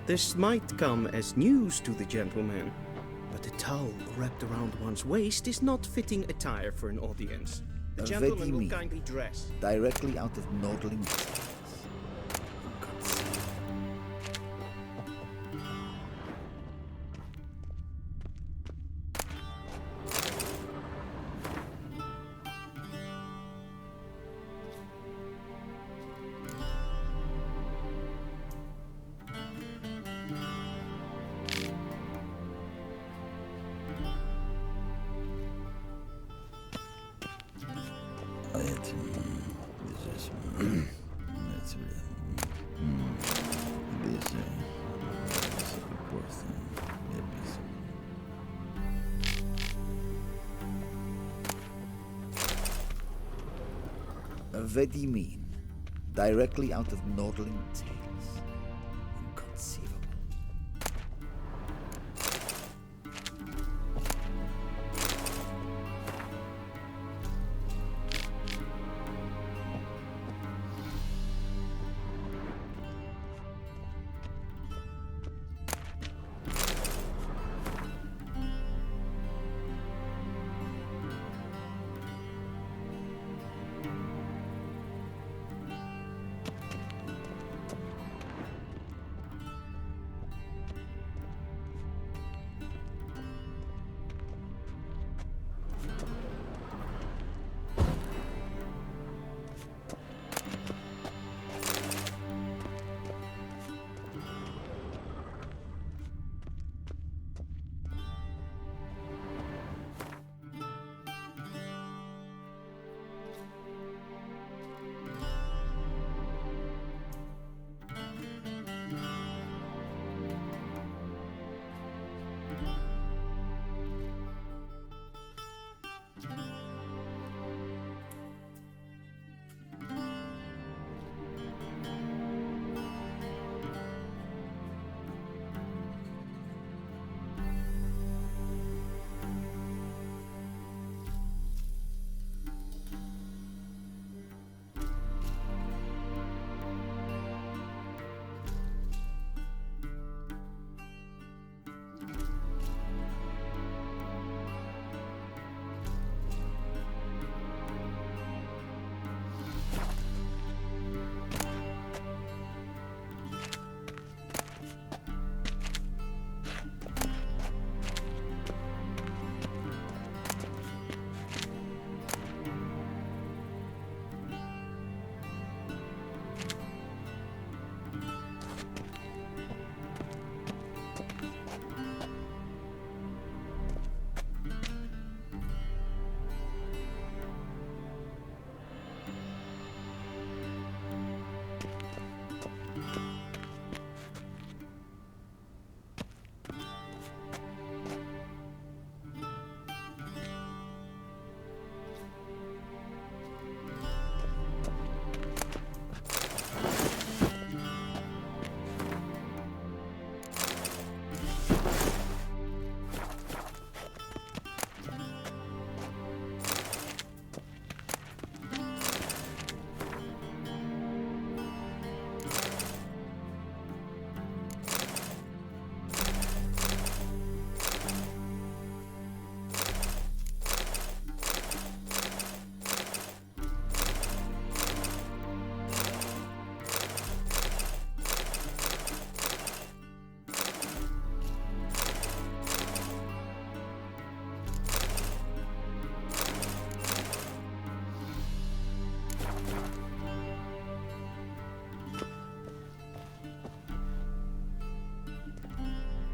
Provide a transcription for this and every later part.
This might come as news to the gentleman, but the towel wrapped around one's waist is not fitting attire for an audience. The gentleman will kindly dress. Directly out of Nordling. What do you mean? Directly out of Nordling Tales. Inconceivable.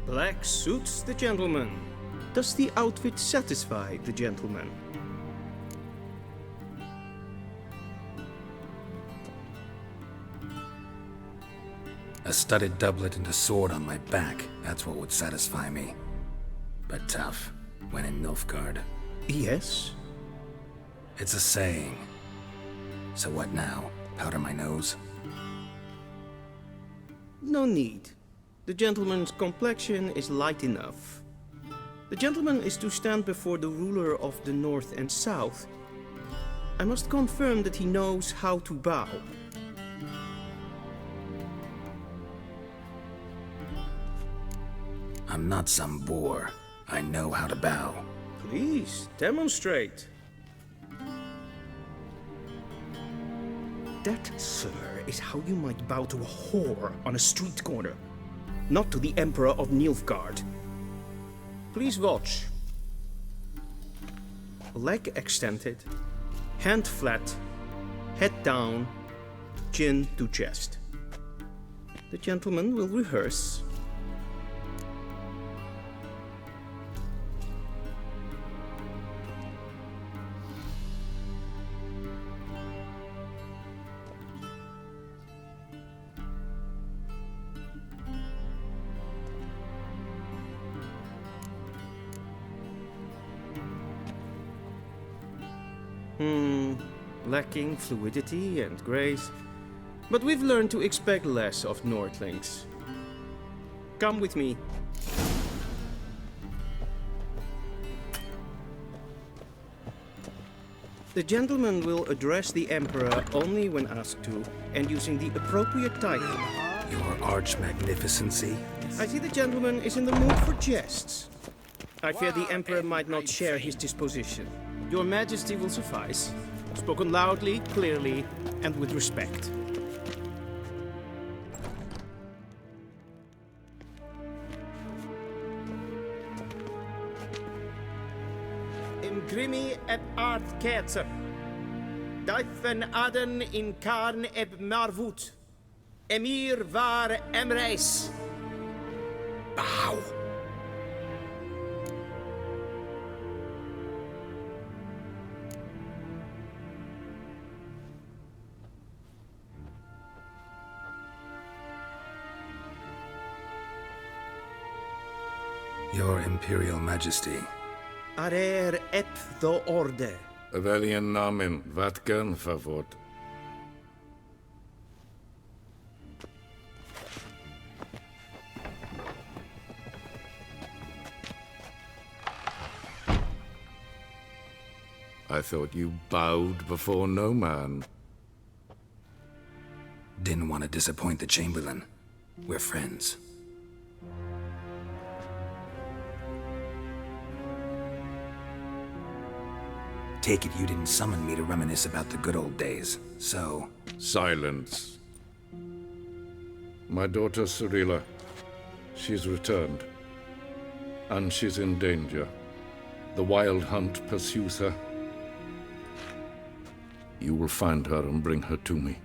Black suits the gentleman. Does the outfit satisfy the gentleman? A studded doublet and a sword on my back, that's what would satisfy me. But tough, when in Nilfgaard. Yes. It's a saying. So what now? Powder my nose? No need. The gentleman's complexion is light enough. The gentleman is to stand before the ruler of the North and South. I must confirm that he knows how to bow. I'm not some boor. I know how to bow. Please, demonstrate. That, sir, is how you might bow to a whore on a street corner, not to the Emperor of Nilfgaard. Please watch. Leg extended, hand flat, head down, chin to chest. The gentleman will rehearse. Lacking fluidity and grace, but we've learned to expect less of Nordlings. Come with me. The gentleman will address the Emperor only when asked to, and using the appropriate title. Your arch-magnificency? I see the gentleman is in the mood for jests. I fear the Emperor might not share his disposition. Your Majesty will suffice. Spoken loudly, clearly, and with respect. Imgrimi eb art ketzer. Daifen aden in karn eb marvut. Emir var emreis. Bow. Your Imperial Majesty. Arer ep the orde. Weljen namen, wat kan favort? I thought you bowed before no man. Didn't want to disappoint the Chamberlain. We're friends. Take it you didn't summon me to reminisce about the good old days, so... Silence. My daughter Cirilla, she's returned. And she's in danger. The Wild Hunt pursues her. You will find her and bring her to me.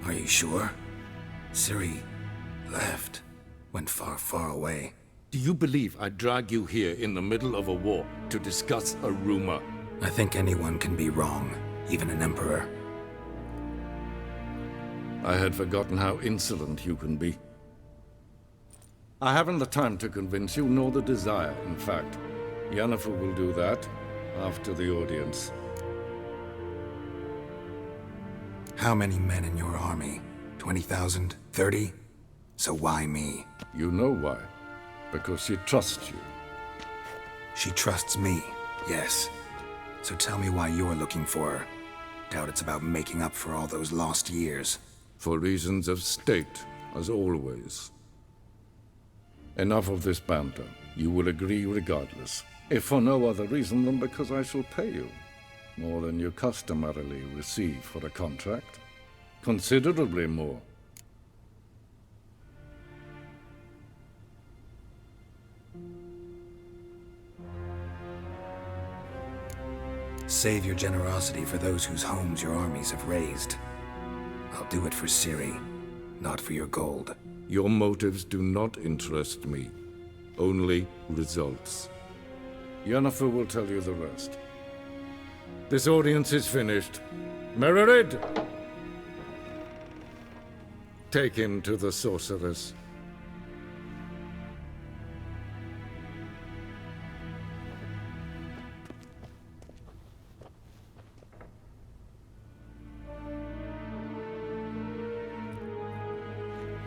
Are you sure? Ciri left. Went far, far away. Do you believe I'd drag you here in the middle of a war to discuss a rumor? I think anyone can be wrong, even an emperor. I had forgotten how insolent you can be. I haven't the time to convince you, nor the desire, in fact. Yennefer will do that after the audience. How many men in your army? 20,000? 30? So why me? You know why. Because she trusts you. She trusts me, yes. So tell me why you're looking for her. Doubt it's about making up for all those lost years. For reasons of state, as always. Enough of this banter. You will agree regardless. If for no other reason than because I shall pay you. More than you customarily receive for a contract. Considerably more. Save your generosity for those whose homes your armies have razed. I'll do it for Ciri, not for your gold. Your motives do not interest me. Only results. Yennefer will tell you the rest. This audience is finished. Mererid! Take him to the sorceress.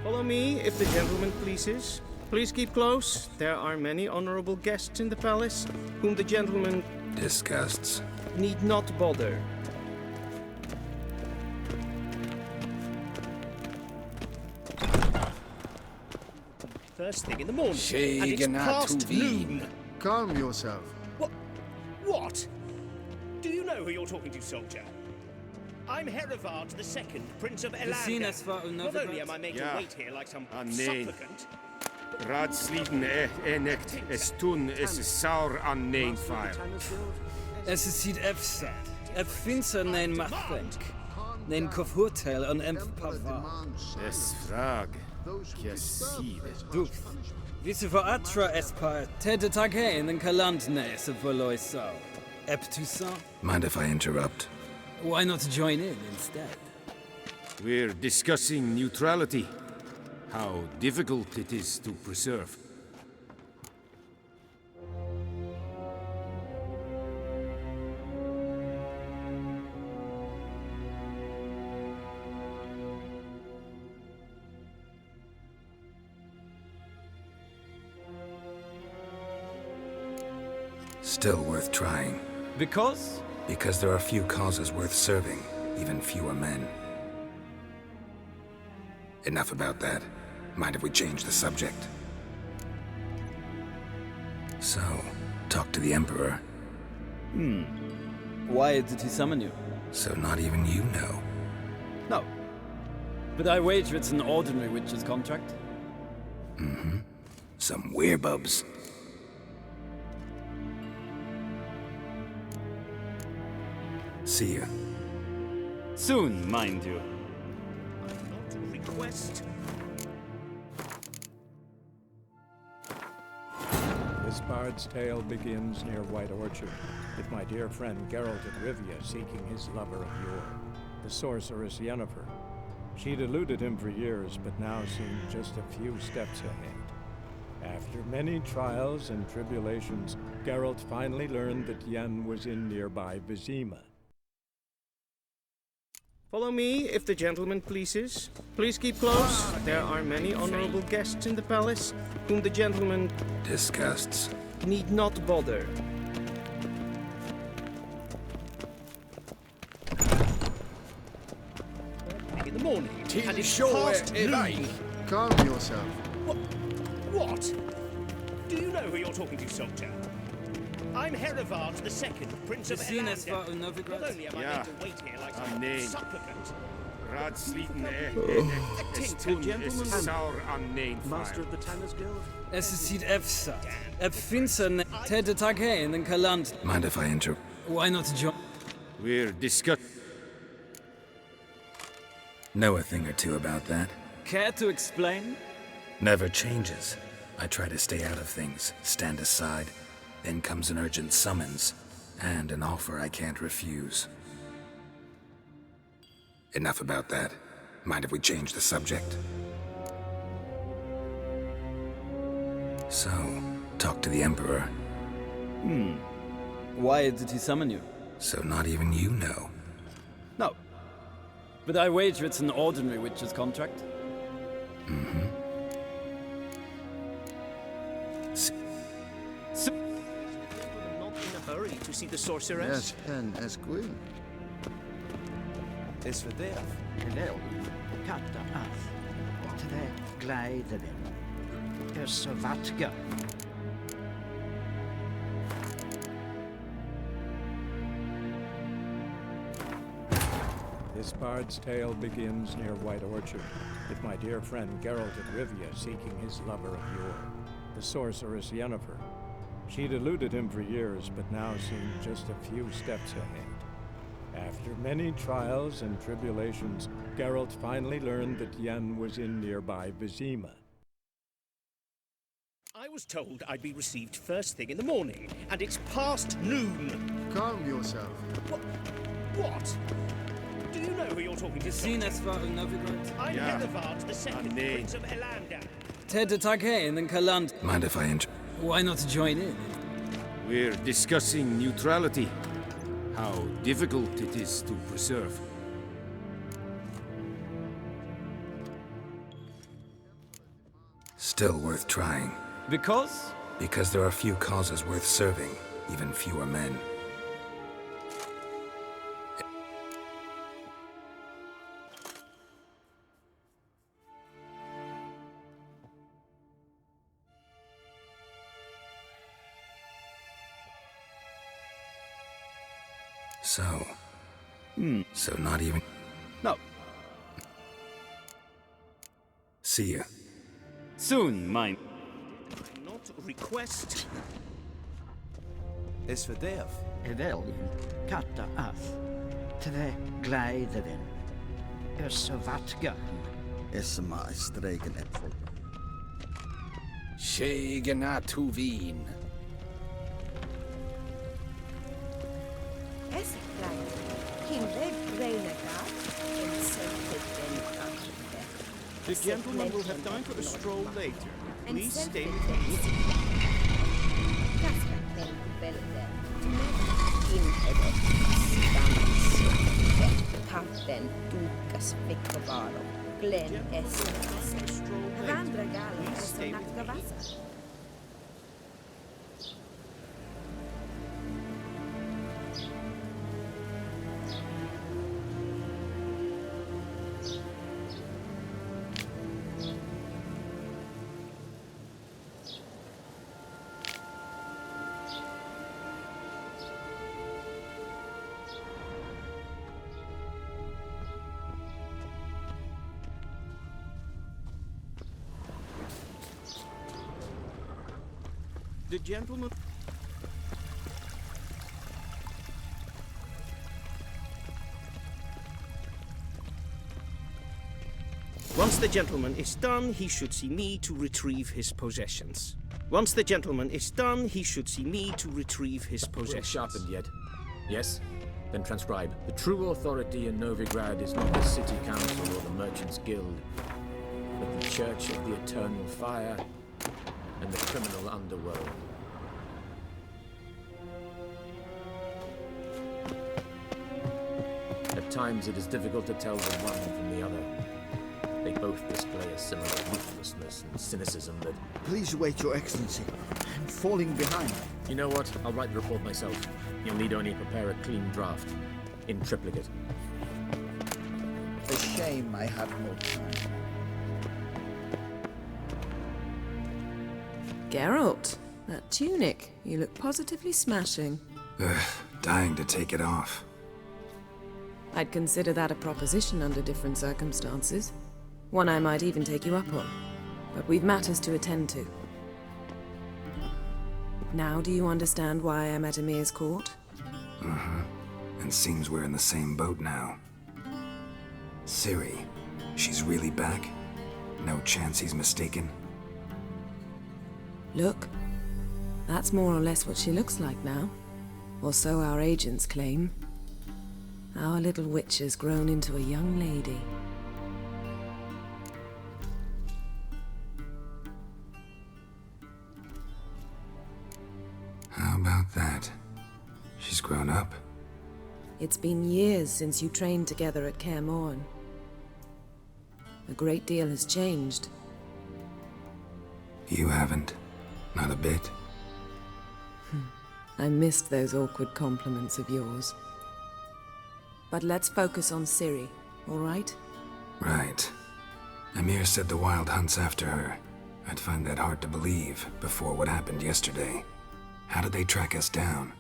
Follow me, if the gentleman pleases. Please keep close. There are many honorable guests in the palace, whom the gentleman Disgusts. need not bother. first thing in the morning, and it's past noon. Calm yourself. What? Do you know who you're talking to, soldier? I'm Herivard II, Prince of Elander. Not only am I made to wait here like some supplicant... Raadsliden enikt estun is saur an nein fire. Es is siet efsa. Finser nein machdenk. Nein kofurteil an empava. Es frag. Kiasive. Duf. Wisse voor atra espar. Tete taghein en kalandnes of Voloisau. Eptusa. Mind if I interrupt? Why not join in instead? We're discussing neutrality. How difficult it is to preserve. Still worth trying. Because? Because there are few causes worth serving, even fewer men. Enough about that. Mind if we change the subject? So, talk to the Emperor. Why did he summon you? So not even you know. No. But I wager it's an ordinary witch's contract. Some werebubs. See ya. Soon, mind you. Not a request. This bard's tale begins near White Orchard, with my dear friend Geralt of Rivia seeking his lover of yore, the sorceress Yennefer. She'd eluded him for years, but now seemed just a few steps ahead. After many trials and tribulations, Geralt finally learned that Yen was in nearby Vizima. Follow me, if the gentleman pleases. Please keep close. There are many honorable guests in the palace, whom the gentleman Disgusts. need not bother. In the morning, and it's past noon. Calm yourself. What? Do you know who you're talking to, soldier? I'm Herivard II, Prince of Elander. Not only am I made to wait here like some supplicant... Raadsliden enikt estun is saur an nein fire. the Tanners Guild? Es is siet efsa. Finser nein Tete taghein en kaland. Mind if I interrupt? Why not join? We're discussing. Know a thing or two about that? Care to explain? Never changes. I try to stay out of things, stand aside. Then comes an urgent summons, and an offer I can't refuse. Enough about that. Mind if we change the subject? So, talk to the Emperor. Why did he summon you? So not even you know. No. But I wager it's an ordinary witch's contract. Not in a hurry to see the sorceress. Yes, hen as queen. Is verderf, gelel, katta af, tre gleideren, vatga. This bard's tale begins near White Orchard, with my dear friend Geralt of Rivia seeking his lover of yore, the sorceress Yennefer. She'd eluded him for years, but now seemed just a few steps ahead. After many trials and tribulations, Geralt finally learned that Yen was in nearby Vizima. I was told I'd be received first thing in the morning, and it's past noon. Calm yourself. What? Do you know who you're talking to? Seen as far Novigrad. I'm Herivard II, Prince of Elander. Tete taghein en kaland. Mind if I Why not join in? We're discussing neutrality. How difficult it is to preserve. Still worth trying. Because? Because there are few causes worth serving, even fewer men. So... So not even... No. See ya. Soon, mine. Not request. Esvedev. Eveljen katta ath. Tve glädjen. Össovatga. Esma streken epfol. Shegenatuvin. The gentleman will have time for a stroll later. Please stay with me. Katten tuukas Pikkovaaro, Glenn Esselas. Randragala Sonatkavasa. The gentleman... Once the gentleman is done, he should see me to retrieve his possessions. Once the gentleman is done, he should see me to retrieve his possessions. Sharpened yet? Yes? Then transcribe. The true authority in Novigrad is not the city council or the merchants' guild, but the Church of the Eternal Fire and the criminal underworld. At times it is difficult to tell the one from the other. They both display a similar ruthlessness and cynicism that... Please wait, Your Excellency. I'm falling behind. You know what? I'll write the report myself. You'll need only prepare a clean draft. In triplicate. A shame I have no time. Geralt, that tunic. You look positively smashing. Dying to take it off. I'd consider that a proposition under different circumstances. One I might even take you up on. But we've matters to attend to. Now do you understand why I'm at Emir's court? And seems we're in the same boat now. Ciri, she's really back? No chance he's mistaken? Look, that's more or less what she looks like now. Or so our agents claim. Our little witch has grown into a young lady. How about that? She's grown up? It's been years since you trained together at Kaer Morhen. A great deal has changed. You haven't. Not a bit. I missed those awkward compliments of yours. But let's focus on Ciri, all right? Right. Emir said the Wild Hunt's after her. I'd find that hard to believe before what happened yesterday. How did they track us down?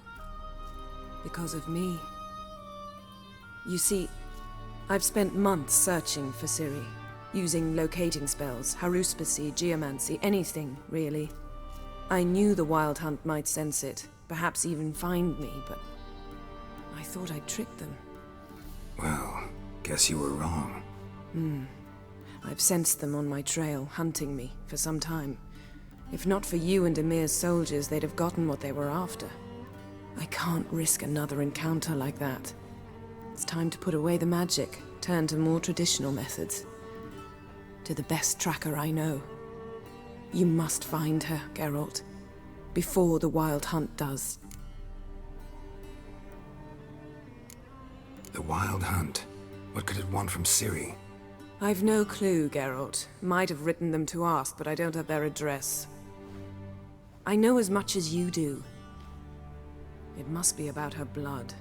Because of me. You see, I've spent months searching for Ciri, using locating spells, haruspicy, geomancy, anything, really. I knew the Wild Hunt might sense it, perhaps even find me, but I thought I'd tricked them. Well, guess you were wrong. I've sensed them on my trail, hunting me, for some time. If not for you and Emir's soldiers, they'd have gotten what they were after. I can't risk another encounter like that. It's time to put away the magic, turn to more traditional methods. To the best tracker I know. You must find her, Geralt. Before the Wild Hunt does. The Wild Hunt? What could it want from Ciri? I've no clue, Geralt. Might have written them to ask, but I don't have their address. I know as much as you do. It must be about her blood.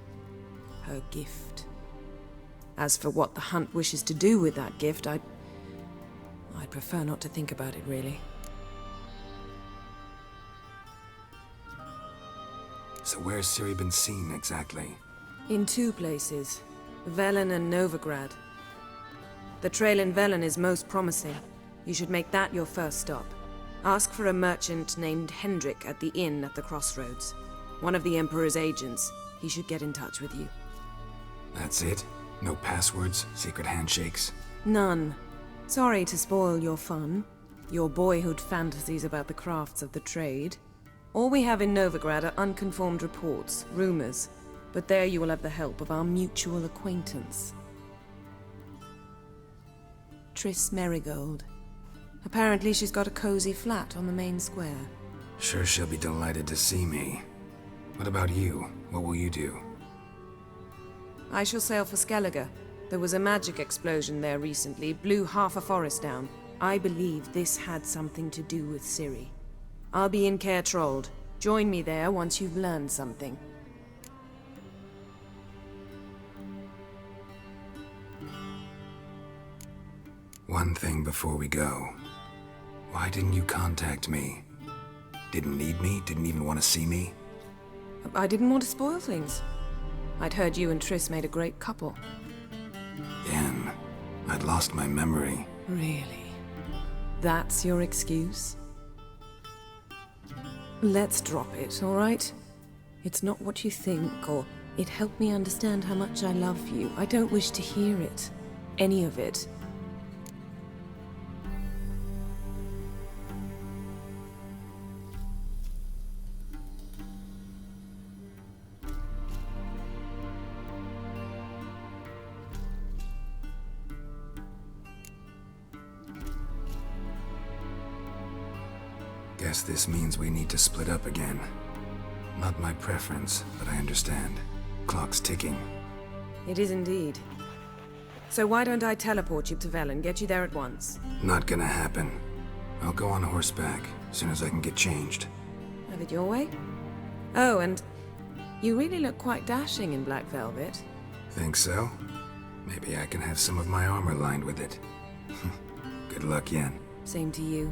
Her gift. As for what the Hunt wishes to do with that gift, I'd prefer not to think about it, really. So where's Ciri been seen, exactly? In 2 places, Velen and Novigrad. The trail in Velen is most promising. You should make that your first stop. Ask for a merchant named Hendrik at the inn at the crossroads. One of the Emperor's agents. He should get in touch with you. That's it? No passwords, secret handshakes? None. Sorry to spoil your fun, your boyhood fantasies about the crafts of the trade. All we have in Novigrad are unconfirmed reports, rumors. But there you will have the help of our mutual acquaintance. Triss Merigold. Apparently she's got a cozy flat on the main square. Sure she'll be delighted to see me. What about you? What will you do? I shall sail for Skellige. There was a magic explosion there recently, blew half a forest down. I believe this had something to do with Ciri. I'll be in Caer Trold. Join me there once you've learned something. One thing before we go. Why didn't you contact me? Didn't need me? Didn't even want to see me? I didn't want to spoil things. I'd heard you and Triss made a great couple. Yen, I'd lost my memory. Really? That's your excuse? Let's drop it, all right? It's not what you think, or it helped me understand how much I love you. I don't wish to hear it. Any of it. Guess this means we need to split up again. Not my preference, but I understand. Clock's ticking. It is indeed. So why don't I teleport you to Velen, get you there at once? Not gonna happen. I'll go on horseback, as soon as I can get changed. Have it your way? Oh, and you really look quite dashing in black velvet. Think so? Maybe I can have some of my armor lined with it. Good luck, Yen. Same to you.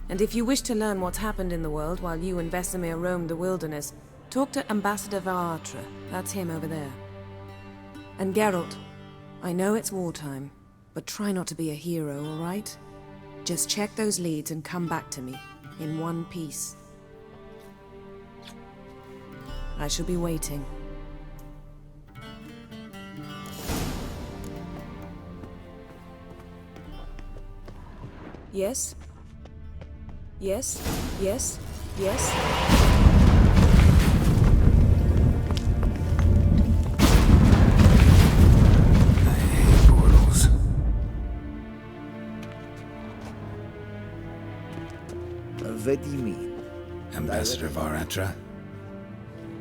And if you wish to learn what's happened in the world while you and Vesemir roamed the wilderness, talk to Ambassador Varatra. That's him over there. And Geralt, I know it's wartime, but try not to be a hero, all right? Just check those leads and come back to me, in one piece. I shall be waiting. Yes? Yes, yes, yes. I hate portals. What do you mean? Ambassador Varatra?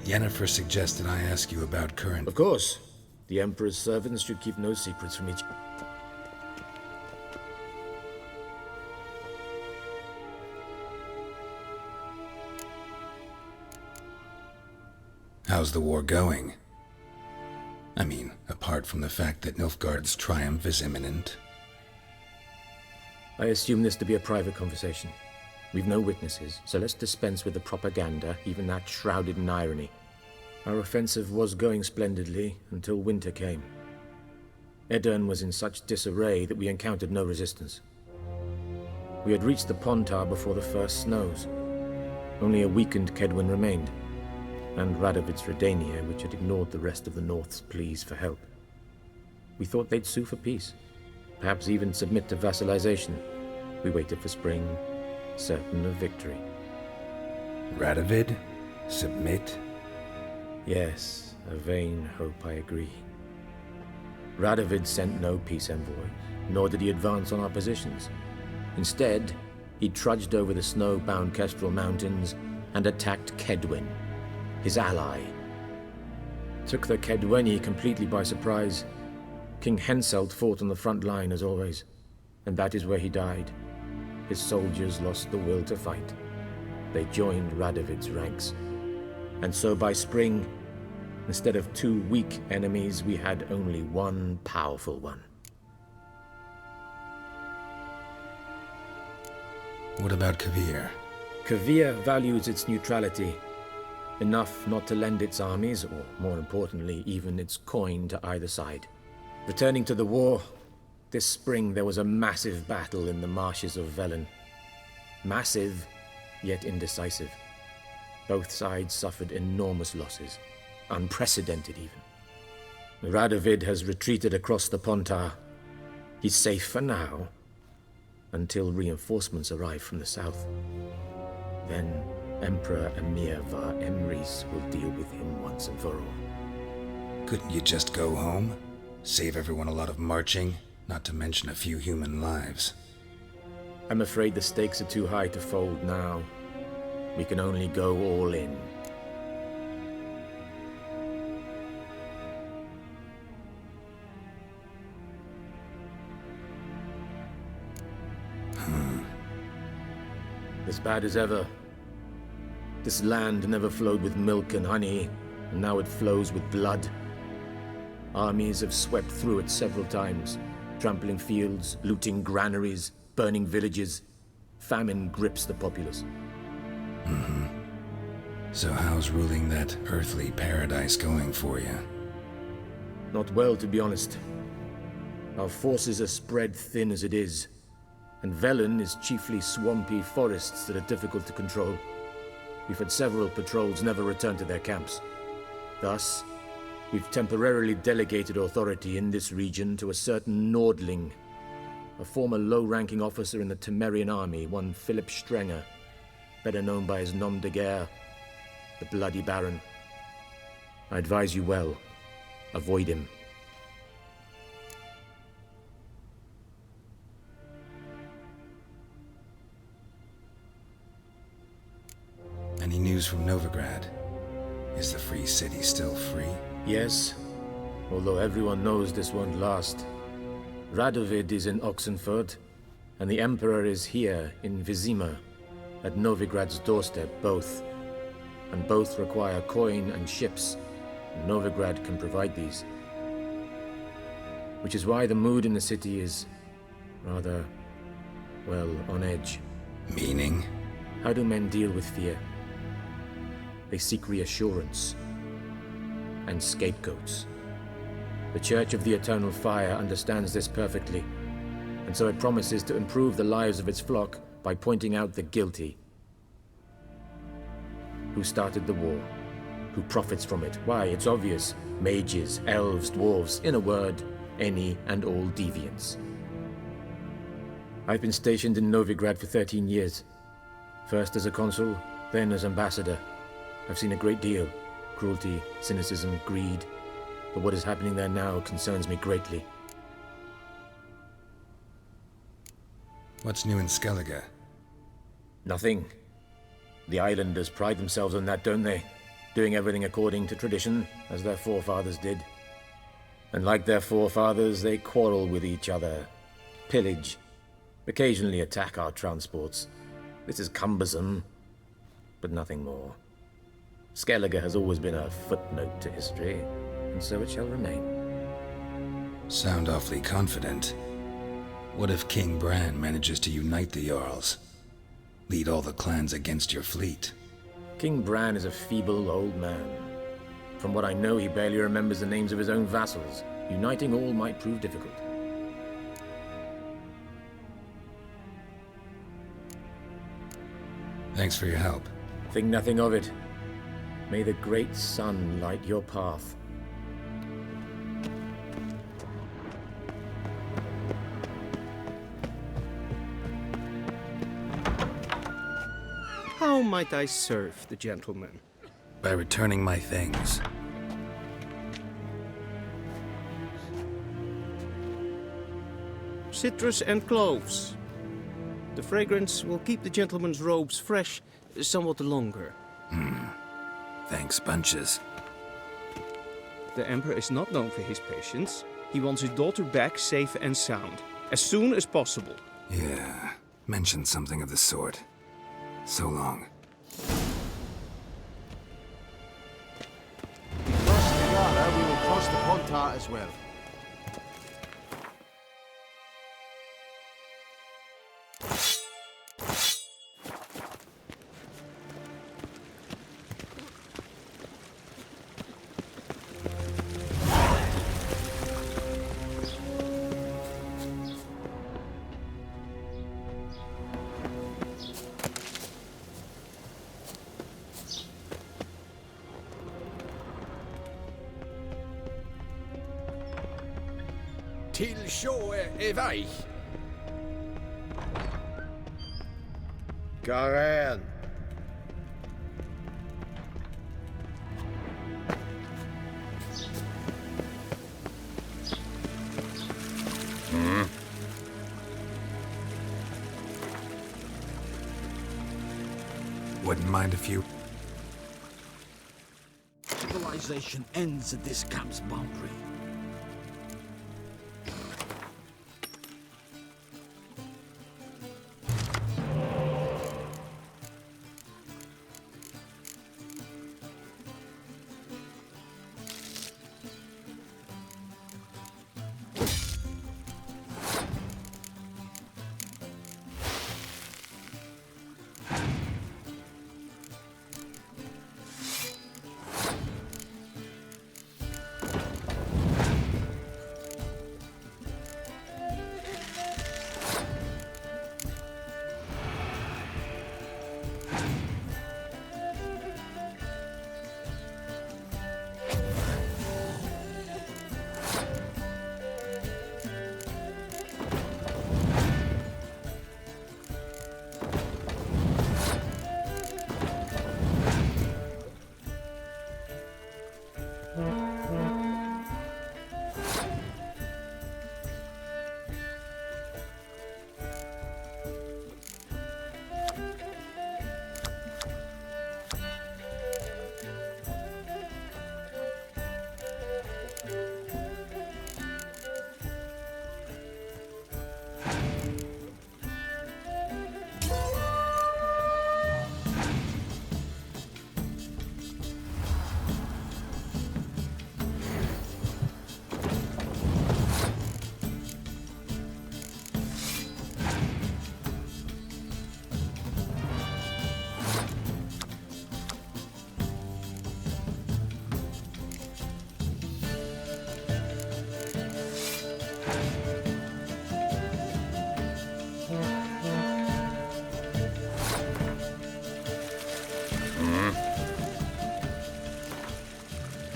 Yennefer suggested I ask you about current... Of course. The Emperor's servants should keep no secrets from each... How's the war going? I mean, apart from the fact that Nilfgaard's triumph is imminent. I assume this to be a private conversation. We've no witnesses, so let's dispense with the propaganda, even that shrouded in irony. Our offensive was going splendidly until winter came. Aedirn was in such disarray that we encountered no resistance. We had reached the Pontar before the first snows. Only a weakened Kedwin remained, and Radovid's Redania, which had ignored the rest of the North's pleas for help. We thought they'd sue for peace, perhaps even submit to vassalization. We waited for spring, certain of victory. Radovid? Submit? Yes, a vain hope, I agree. Radovid sent no peace envoys, nor did he advance on our positions. Instead, he trudged over the snow-bound Kestrel Mountains and attacked Kedwin, his ally. Took the Kedweni completely by surprise. King Henselt fought on the front line as always, and that is where he died. His soldiers lost the will to fight. They joined Radovid's ranks. And so by spring, instead of 2 weak enemies, we had only 1 powerful one. What about Kovir? Kovir values its neutrality. Enough not to lend its armies, or more importantly, even its coin to either side. Returning to the war, this spring there was a massive battle in the marshes of Velen. Massive, yet indecisive. Both sides suffered enormous losses, unprecedented even. Radovid has retreated across the Pontar. He's safe for now, until reinforcements arrive from the south. Then Emperor Emir Var Emrys will deal with him once and for all. Couldn't you just go home? Save everyone a lot of marching, not to mention a few human lives. I'm afraid the stakes are too high to fold now. We can only go all in. As bad as ever. This land never flowed with milk and honey, and now it flows with blood. Armies have swept through it several times, trampling fields, looting granaries, burning villages. Famine grips the populace. So how's ruling that earthly paradise going for you? Not well, to be honest. Our forces are spread thin as it is, and Velen is chiefly swampy forests that are difficult to control. We've had several patrols never return to their camps. Thus, we've temporarily delegated authority in this region to a certain Nordling, a former low-ranking officer in the Temerian army, one Philip Strenger, better known by his nom de guerre, the Bloody Baron. I advise you well. Avoid him. Any news from Novigrad? Is the Free City still free? Yes, although everyone knows this won't last. Radovid is in Oxenford, and the Emperor is here in Vizima, at Novigrad's doorstep, both. And both require coin and ships, and Novigrad can provide these. Which is why the mood in the city is rather, well, on edge. Meaning? How do men deal with fear? They seek reassurance and scapegoats. The Church of the Eternal Fire understands this perfectly, and so it promises to improve the lives of its flock by pointing out the guilty. Who started the war? Who profits from it? Why, it's obvious. Mages, elves, dwarves, in a word, any and all deviants. I've been stationed in Novigrad for 13 years. First as a consul, then as ambassador. I've seen a great deal. Cruelty, cynicism, greed. But what is happening there now concerns me greatly. What's new in Skellige? Nothing. The islanders pride themselves on that, don't they? Doing everything according to tradition, as their forefathers did. And like their forefathers, they quarrel with each other, pillage, occasionally attack our transports. This is cumbersome, but nothing more. Skellige has always been a footnote to history, and so it shall remain. Sound awfully confident. What if King Bran manages to unite the Jarls? Lead all the clans against your fleet? King Bran is a feeble old man. From what I know, he barely remembers the names of his own vassals. Uniting all might prove difficult. Thanks for your help. Think nothing of it. May the great sun light your path. How might I serve the gentleman? By returning my things. Citrus and cloves. The fragrance will keep the gentleman's robes fresh somewhat longer. Thanks, bunches. The Emperor is not known for his patience. He wants his daughter back safe and sound, as soon as possible. Yeah, mentioned something of the sort. So long. Cross the Yara, we will cross the Pontar as well. till sjå är väg. Garen! Wouldn't mind if you... Civilization ends at this camp's boundary.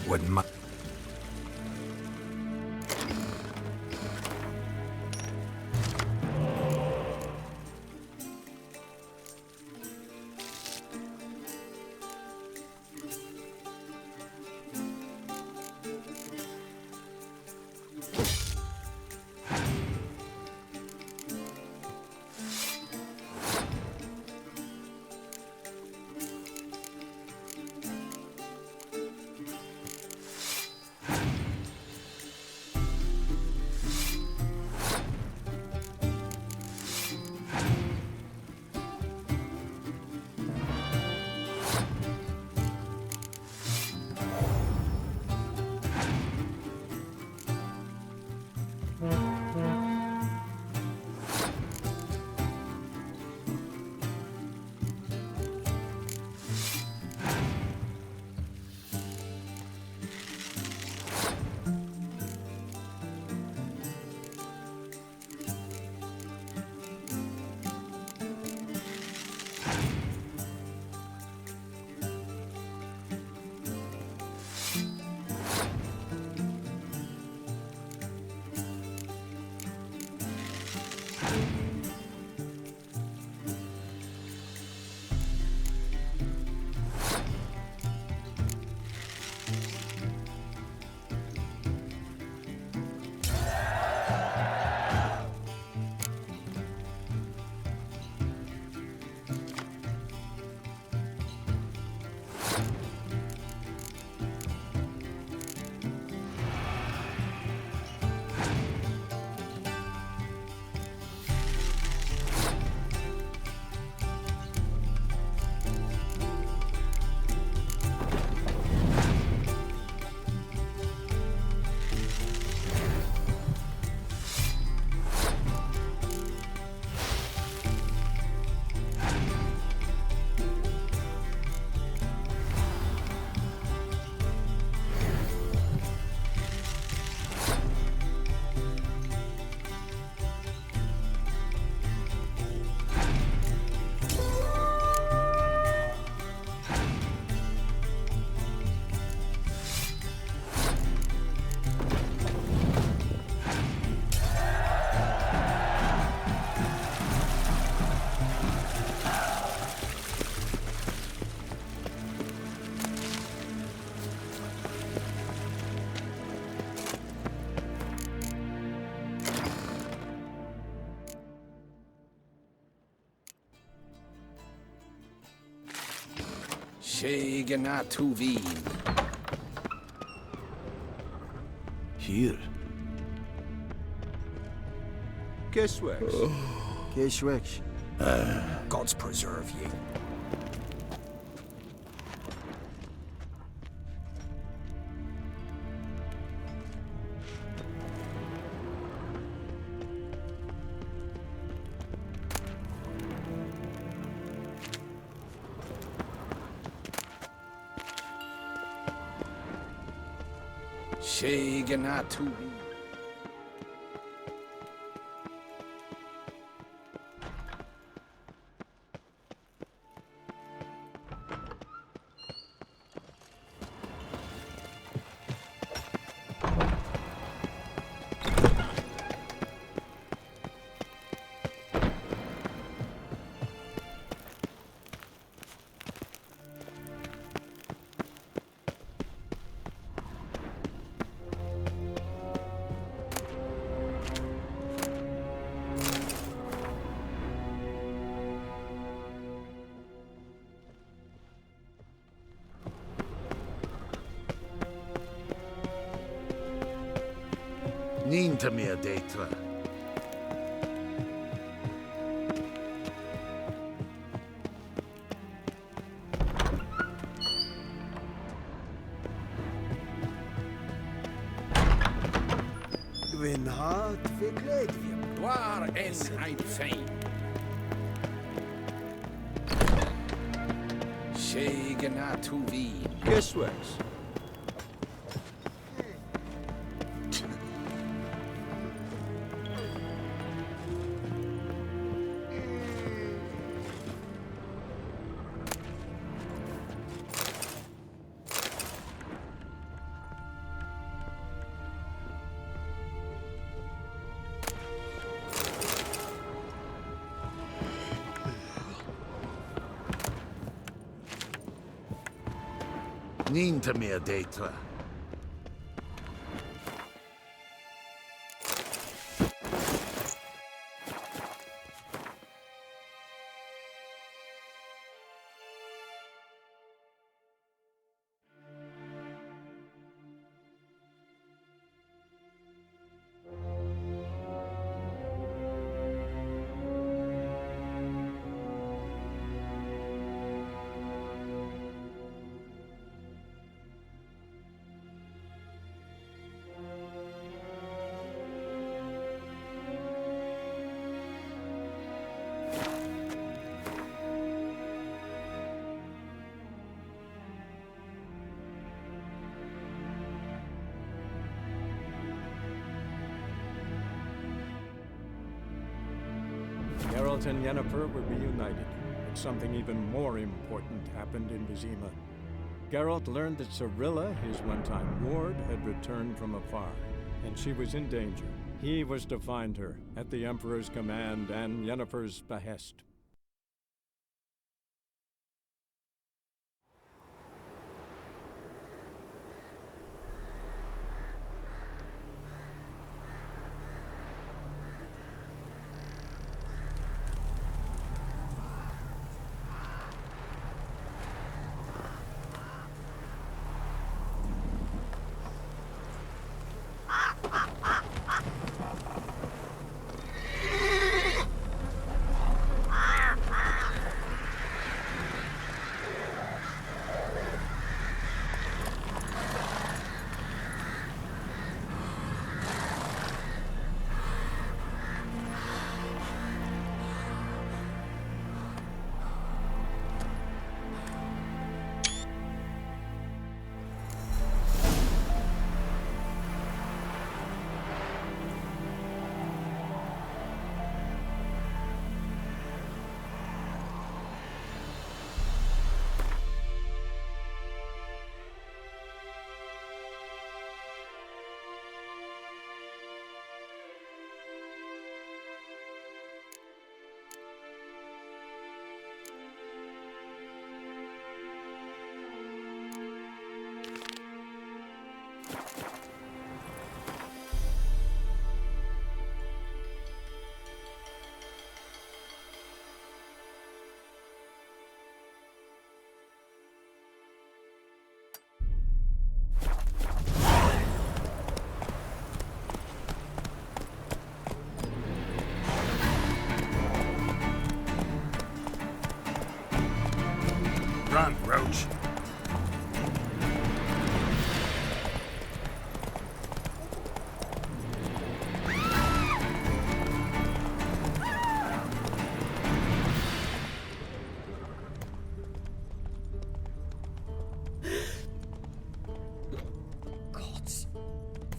Wouldn't mind... Shegenatuvin. Here. Keswex. Keswex. Gods preserve you. Shegenatuvin. Ninta mea detra. Gwyn hart verkleed wir. Waar en ein fein. Shegenatuvin. Keswex. Ninta mea detra. Geralt and Yennefer were reunited, but something even more important happened in Vizima. Geralt learned that Cirilla, his one-time ward, had returned from afar, and she was in danger. He was to find her, at the Emperor's command and Yennefer's behest.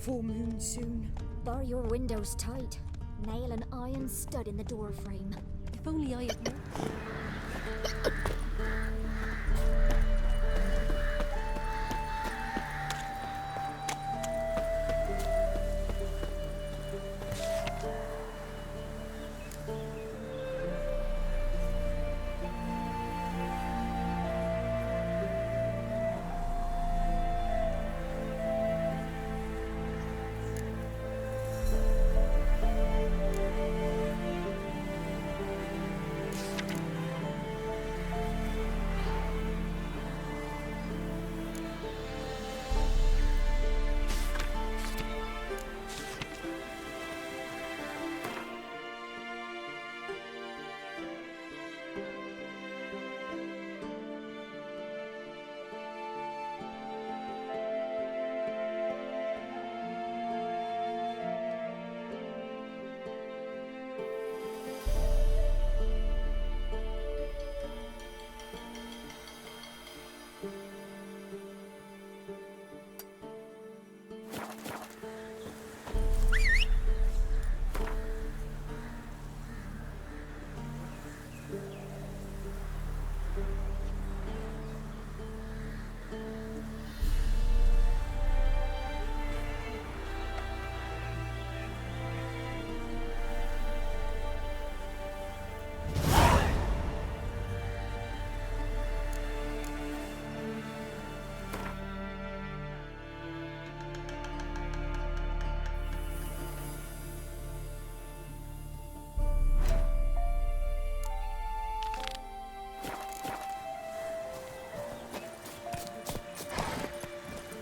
full moon soon. Bar your windows tight. Nail an iron stud in the door frame. If only I had known.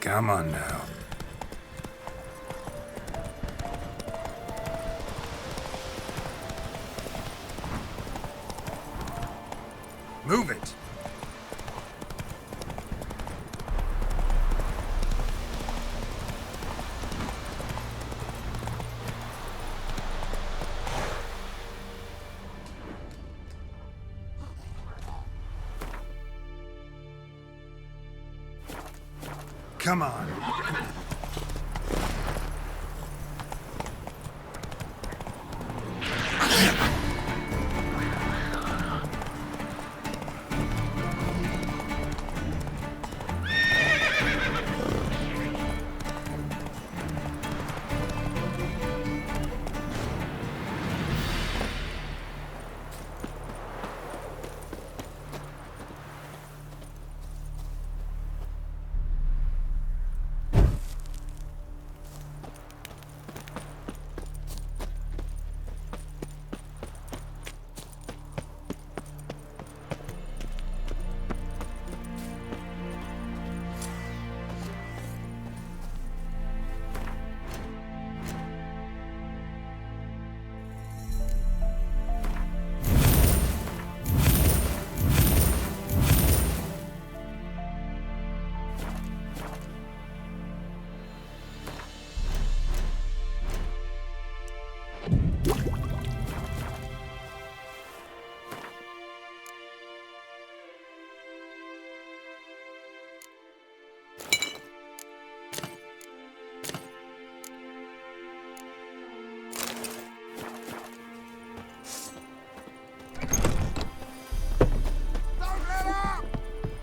Come on now. Move it! Come on.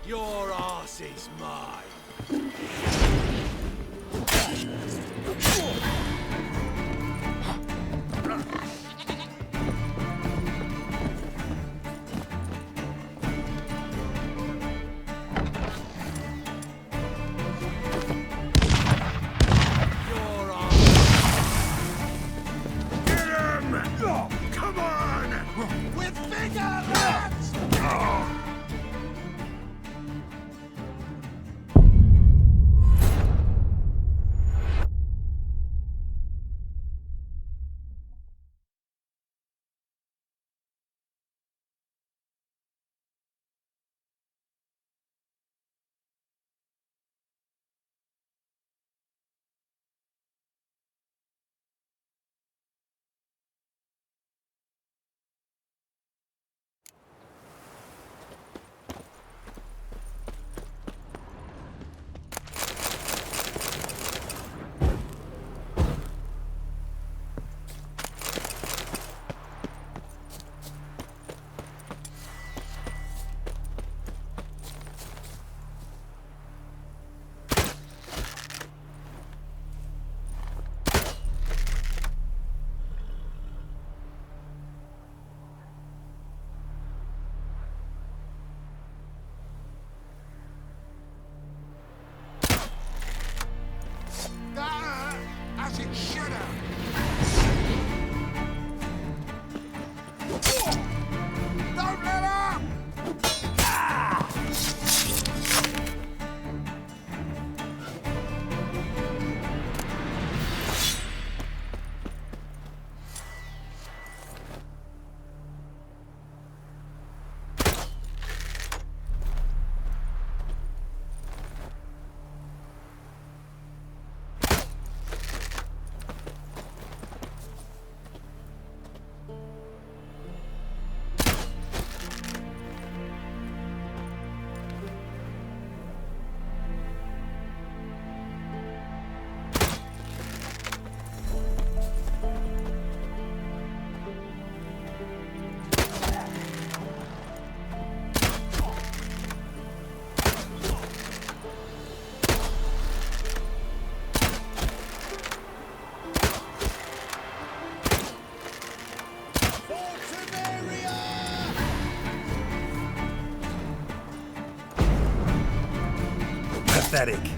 Your ass is mine. Come on! With vigor, lads! pathetic.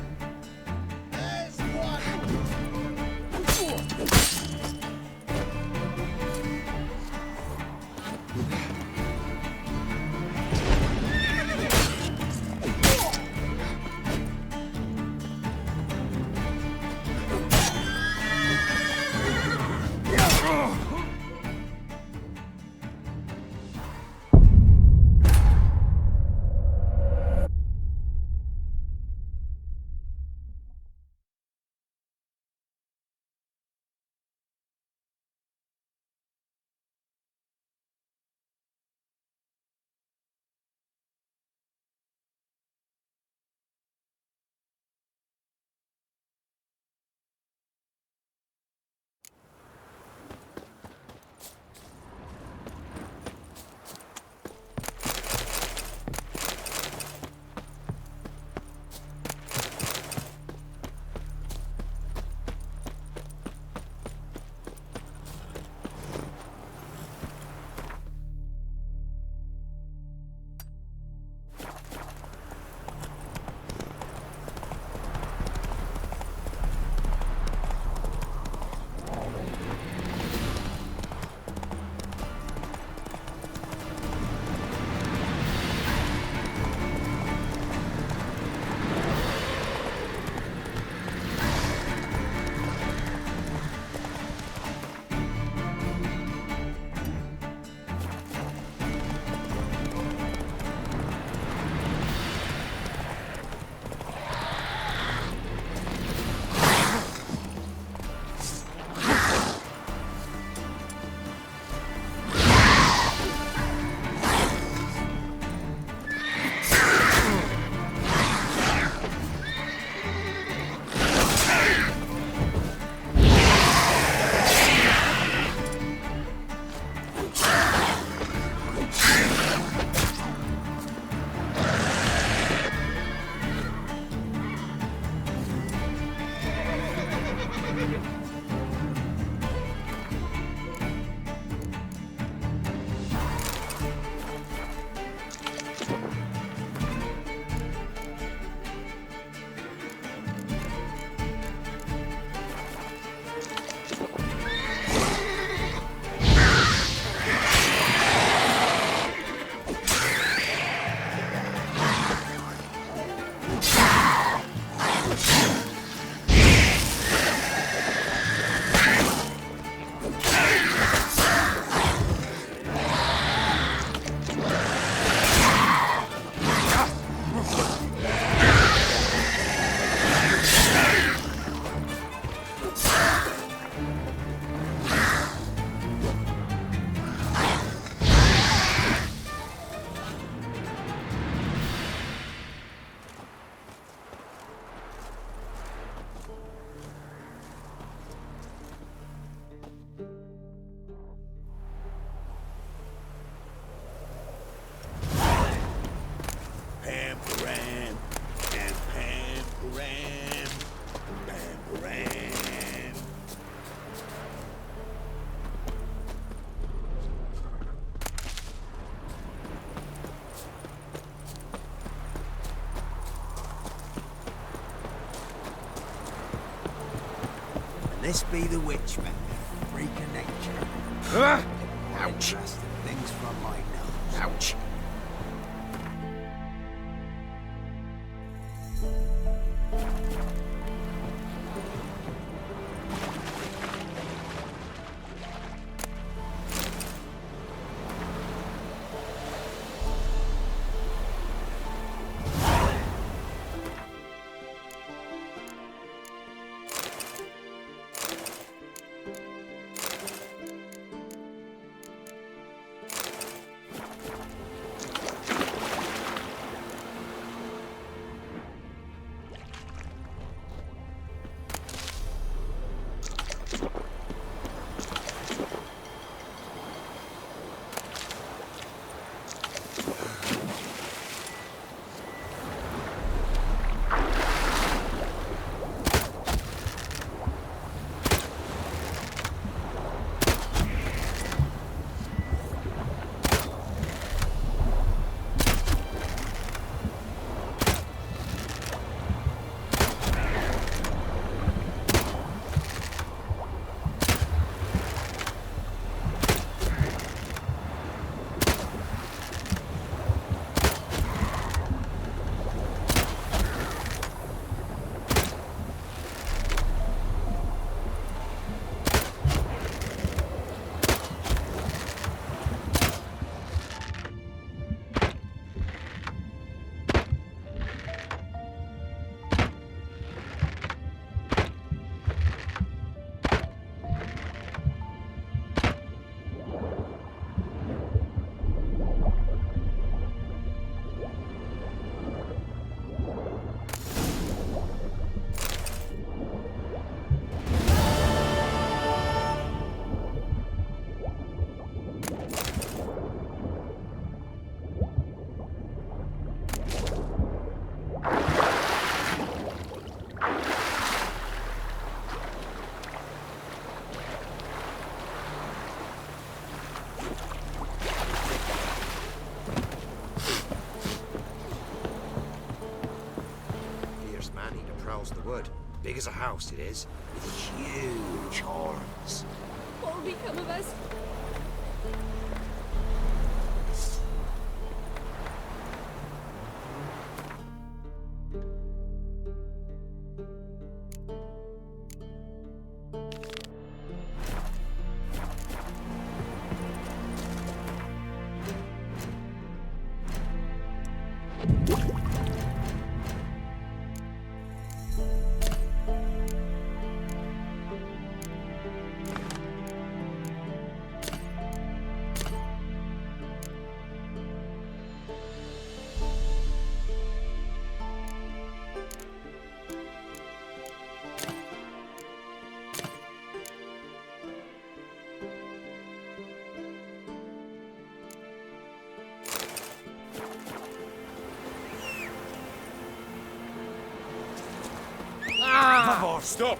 This be the witch man, freak of nature. Ouch! Interesting things from my nose. Ouch! big as a house it is, with huge horns. What'll become of us? Oh, stop!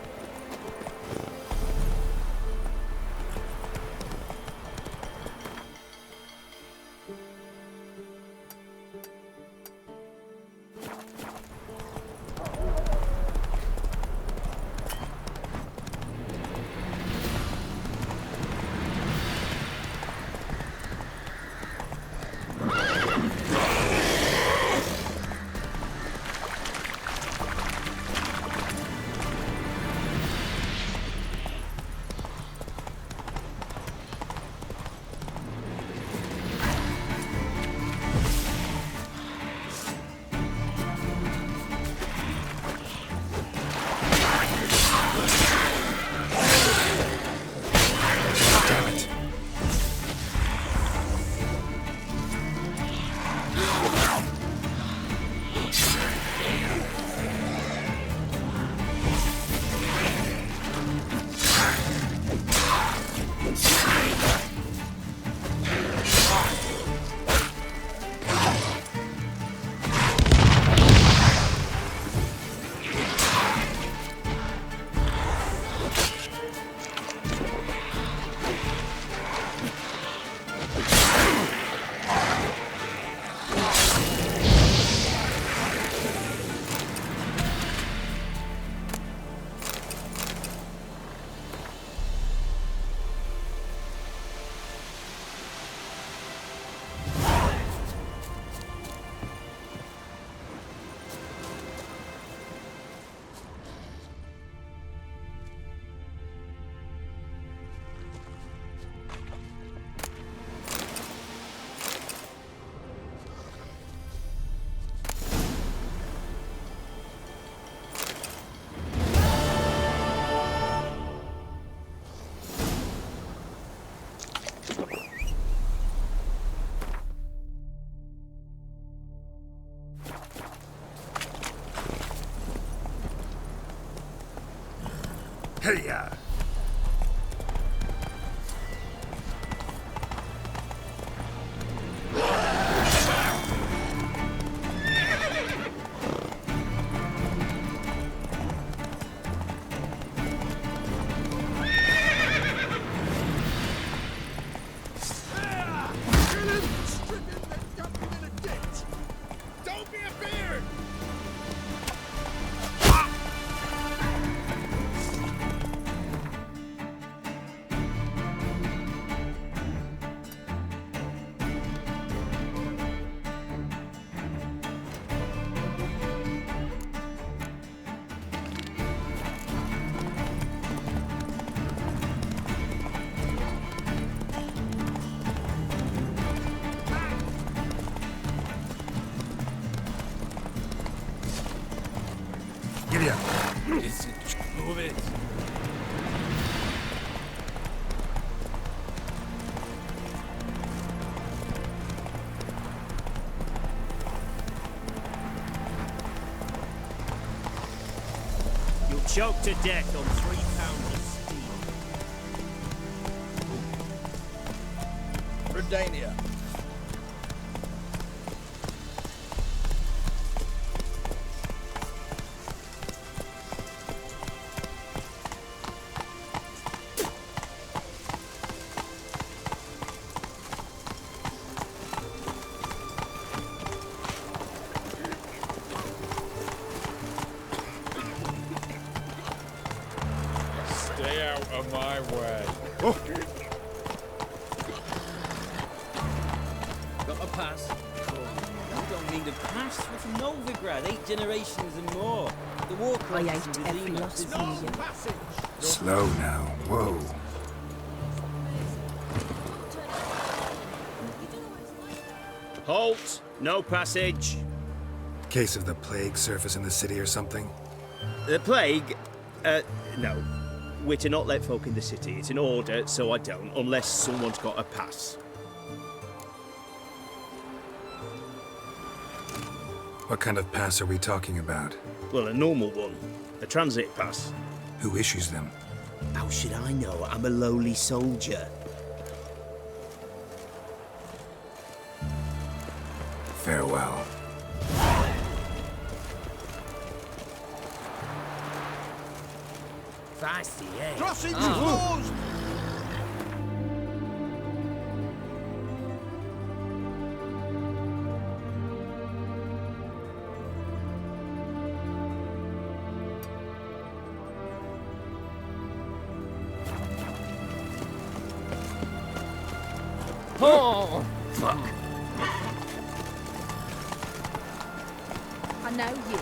Hey-ya! Don't be a beard! Give ya! Move it. You'll choke to death on 3 pounds of steel. Redania. Got a pass? I don't mean to pass. We're from Novigrad, 8 generations and more. The war crisis in Vizima. Slow now. Whoa. Halt! No passage. Case of the plague surface in the city or something? The plague? No. We're to not let folk in the city. It's an order, so I don't, unless someone's got a pass. What kind of pass are we talking about? Well, a normal one. A transit pass. Who issues them? How should I know? I'm a lowly soldier. Farewell. Feisty, eh? Crossing closed! Oh, fuck. I know you.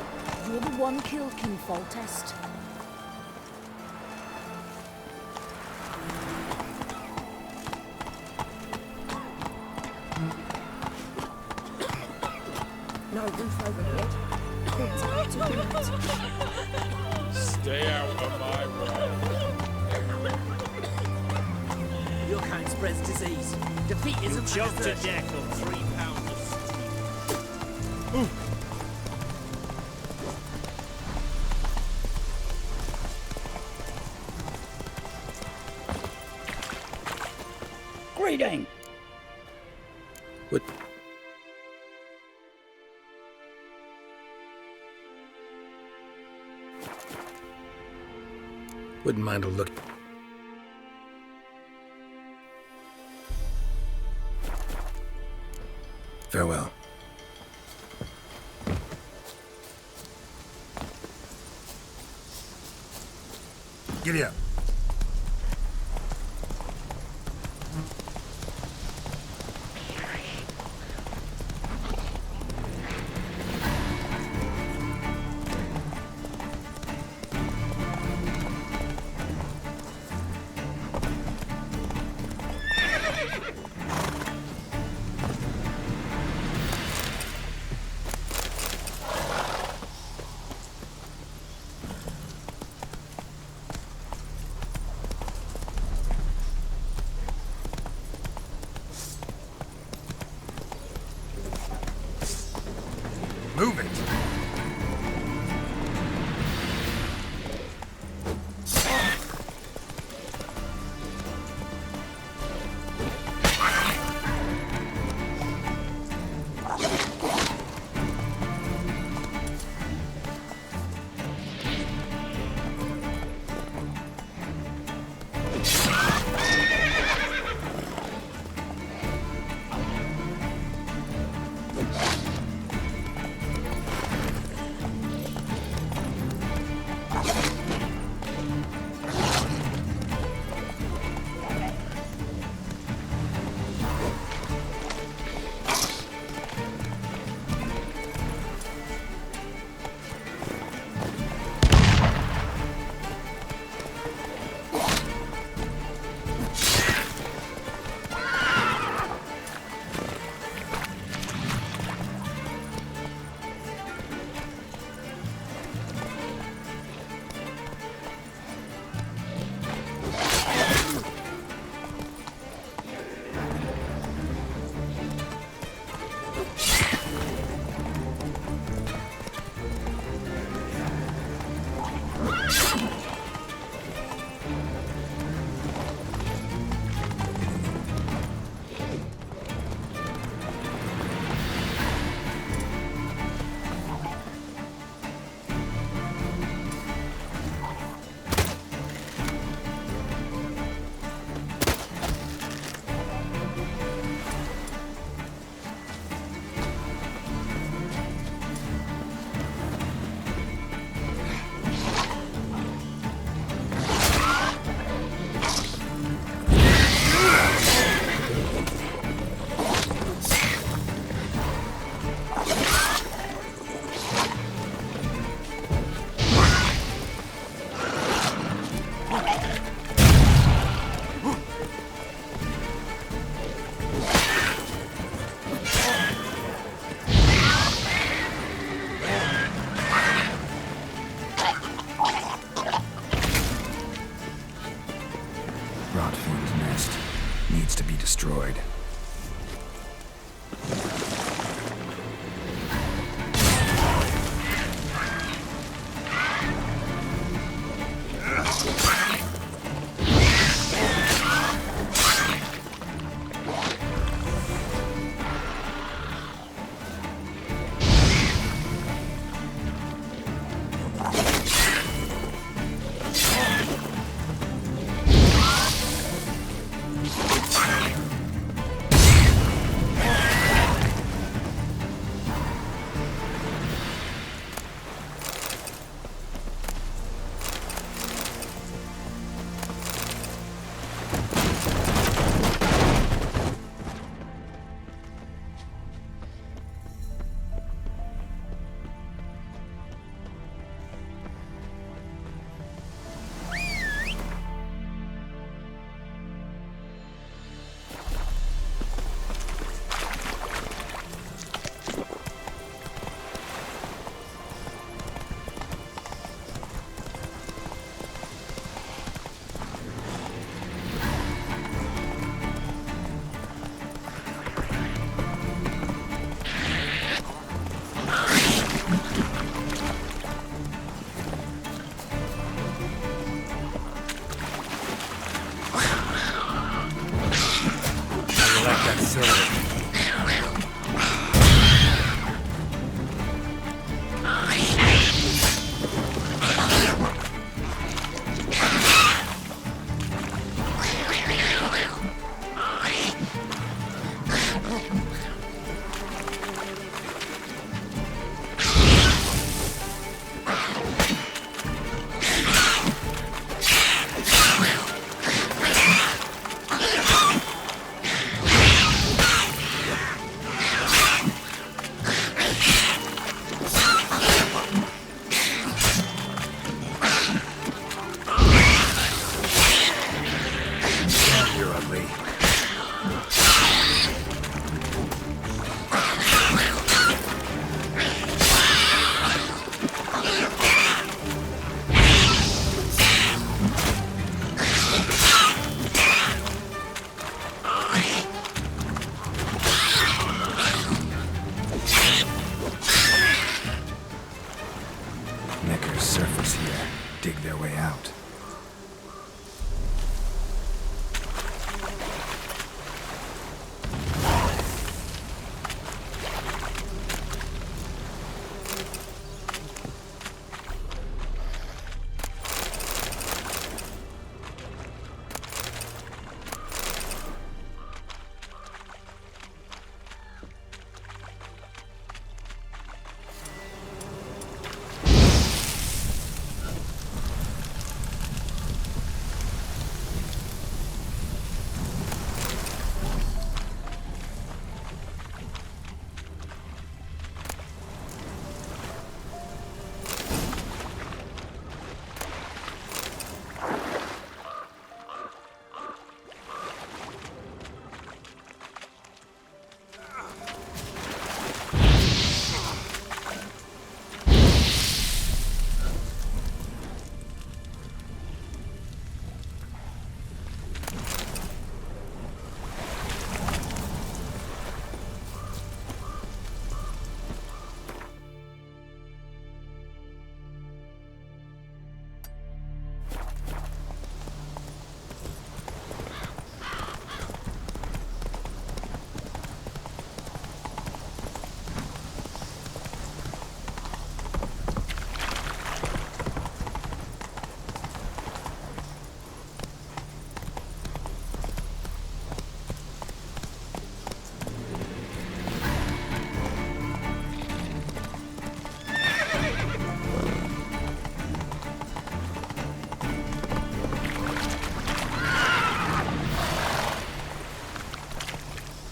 You're the one killed King Foltest. No roof over here. Stay out of my way. Your kind spreads disease. Defeat isn't choked to death on 3 pounds of steel. Greeting! What? Wouldn't mind a look. Farewell. Giddy up. Move it! You're ugly. Neckers surface here, dig their way out.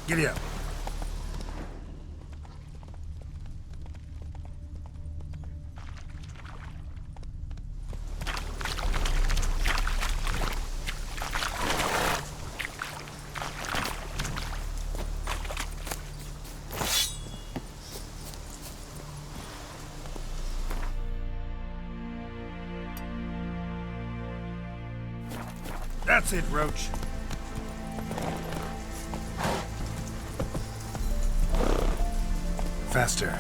Giddy up. That's it, Roach. Faster.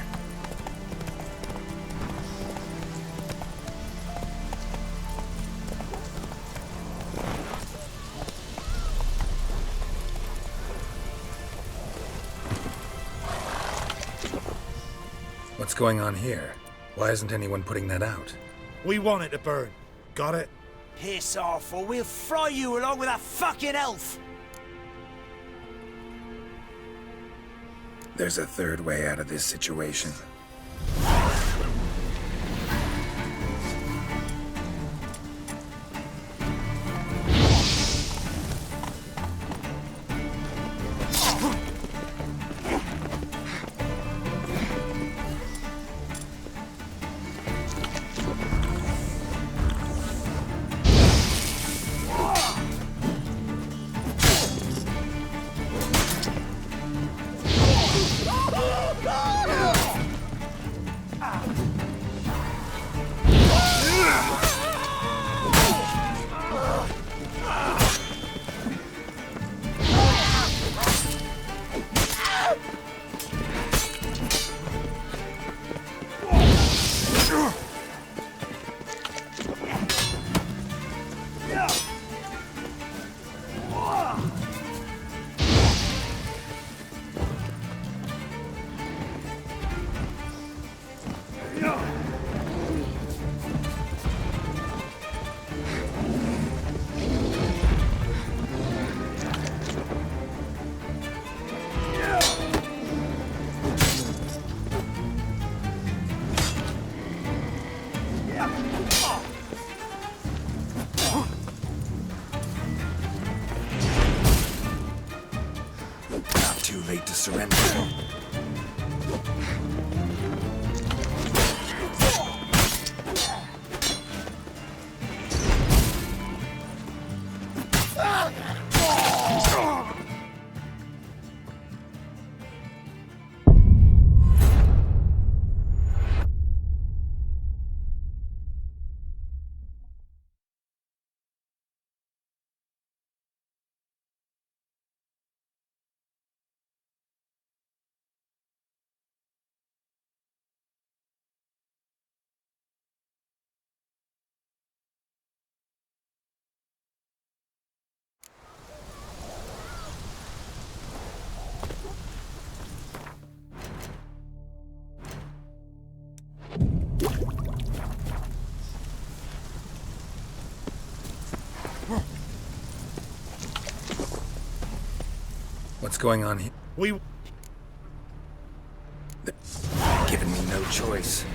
What's going on here? Why isn't anyone putting that out? We want it to burn. Got it? Piss off, or we'll fry you along with a fucking elf! There's a third way out of this situation. need to surrender. What's going on here? They're giving me no choice.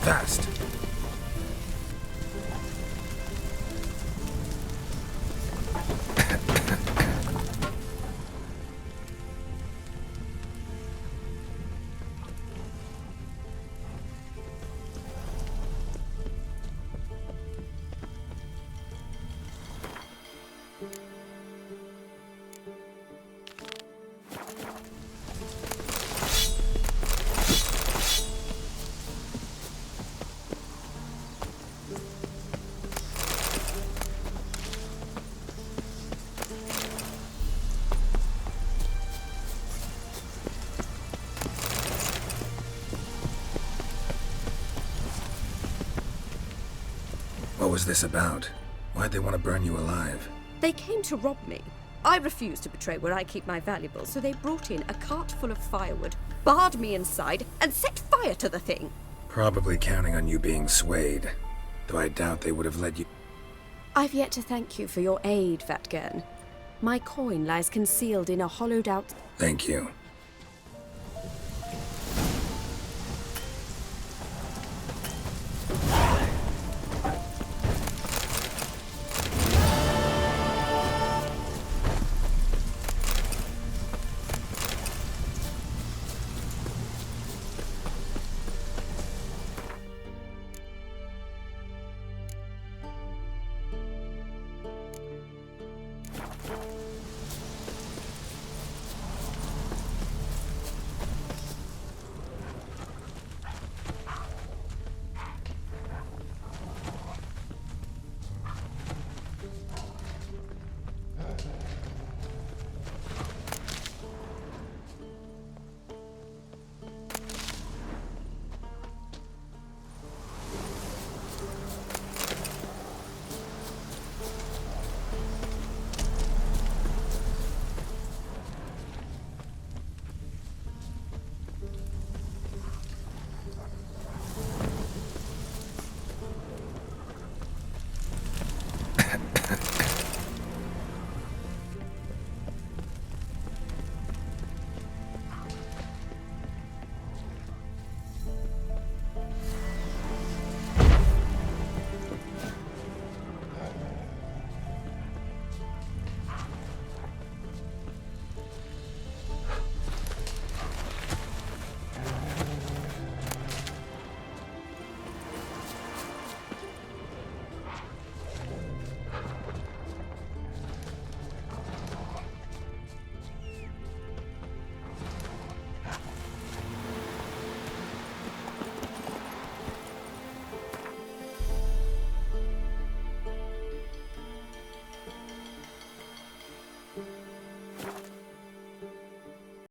Fast. What was this about? Why'd they want to burn you alive? They came to rob me. I refused to betray where I keep my valuables, so they brought in a cart full of firewood, barred me inside, and set fire to the thing. Probably counting on you being swayed. Though I doubt they would have let you... I've yet to thank you for your aid, Vatgern. My coin lies concealed in a hollowed-out... Thank you.